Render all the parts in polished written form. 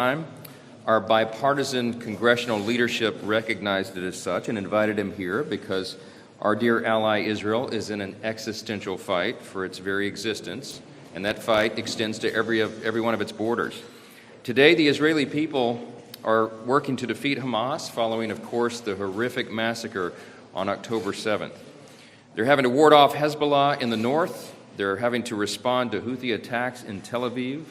time. Our bipartisan congressional leadership recognized it as such and invited him here because our dear ally Israel is in an existential fight for its very existence, and that fight extends to every one of its borders. Today, the Israeli people are working to defeat Hamas following, of course, the horrific massacre on October 7th. They're having to ward off Hezbollah in the north. They're having to respond to Houthi attacks in Tel Aviv.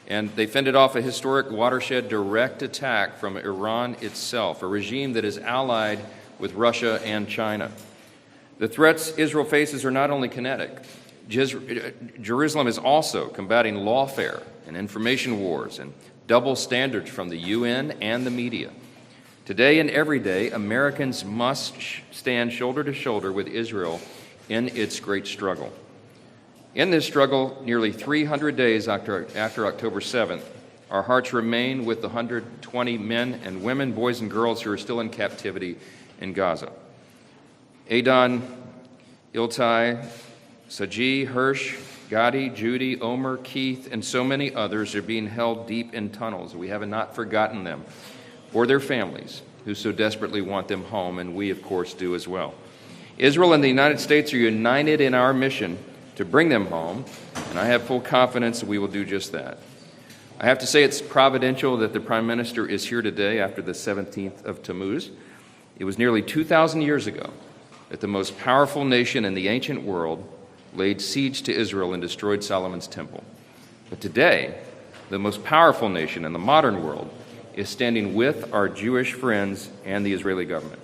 And they fended off a historic watershed direct attack from Iran itself, a regime that is allied with Russia and China. The threats Israel faces are not only kinetic. Jerusalem is also combating lawfare and information wars and double standards from the UN and the media. Today and every day, Americans must stand shoulder to shoulder with Israel in its great struggle. In this struggle, nearly 300 days after October 7th, our hearts remain with the 120 men and women, boys and girls who are still in captivity in Gaza. Adon, Iltai, Saji, Hirsch, Gadi, Judy, Omer, Keith, and so many others are being held deep in tunnels. We have not forgotten them or their families who so desperately want them home, and we, of course, do as well. Israel and the United States are united in our mission to bring them home, and I have full confidence that we will do just that. I have to say it's providential that the Prime Minister is here today after the 17th of Tammuz. It was nearly 2,000 years ago that the most powerful nation in the ancient world laid siege to Israel and destroyed Solomon's temple. But today, the most powerful nation in the modern world is standing with our Jewish friends and the Israeli government.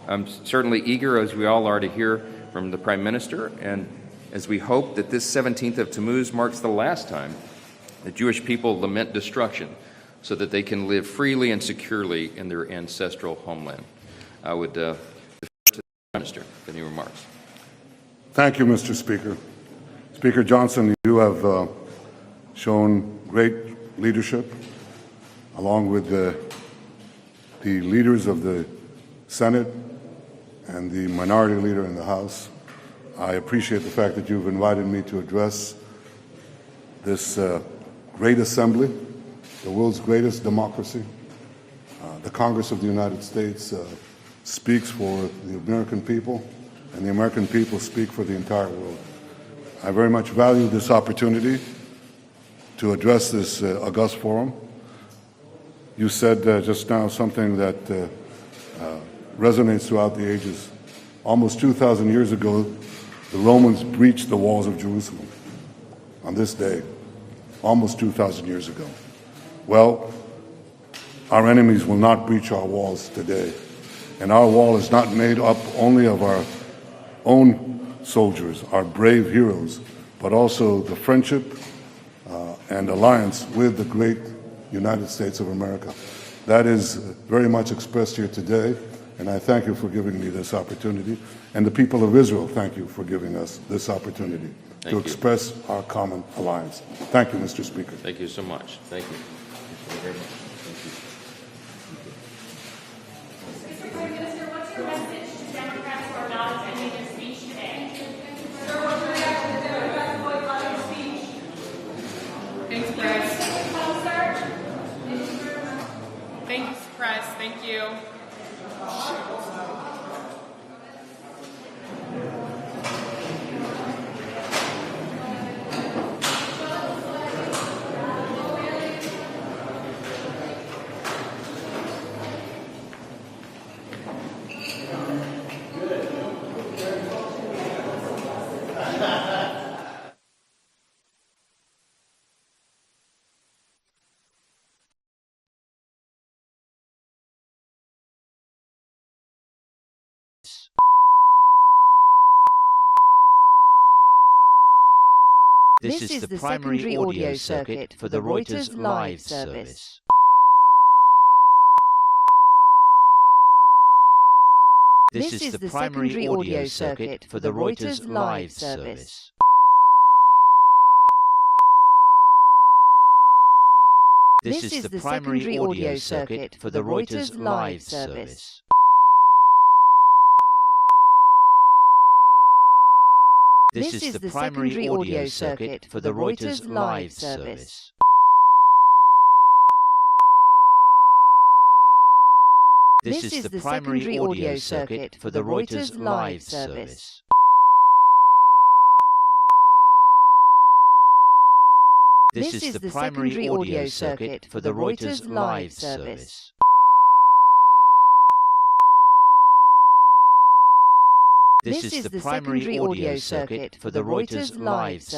I'm certainly eager, as we all are, to hear from the Prime Minister, and as we hope that this 17th of Tammuz marks the last time the Jewish people lament destruction so that they can live freely and securely in their ancestral homeland. I would defer to the Prime Minister for any remarks. Thank you, Mr. Speaker. Speaker Johnson, you have shown great leadership along with the leaders of the Senate and the minority leader in the House. I appreciate the fact that you've invited me to address this great assembly, the world's greatest democracy. The Congress of the United States speaks for the American people, and the American people speak for the entire world. I very much value this opportunity to address this august forum. You said just now something that resonates throughout the ages. Almost 2,000 years ago, the Romans breached the walls of Jerusalem on this day, almost 2,000 years ago. Well, our enemies will not breach our walls today. And our wall is not made up only of our own soldiers, our brave heroes, but also the friendship and alliance with the great United States of America. That is very much expressed here today, and I thank you for giving me this opportunity. And the people of Israel, thank you for giving us this opportunity to express our common alliance. Thank you, Mr. Speaker. Thank you so much. Thank you. Thank you very much. Mr. Prime Minister, what's your message to Democrats who are not attending your speech today? Sir, what's your reaction to Democrats boycotting your speech? Thanks, Press. Thanks, Press. Thank you. This is the primary audio circuit for the Reuters live service. This is the primary audio circuit for the Reuters live service. This is the primary audio circuit for the Reuters live service. This is the primary audio circuit for the Reuters live service. This is the primary audio circuit for the Reuters live service. This is the primary audio circuit for the Reuters live service. This is the primary audio circuit for the Reuters live service.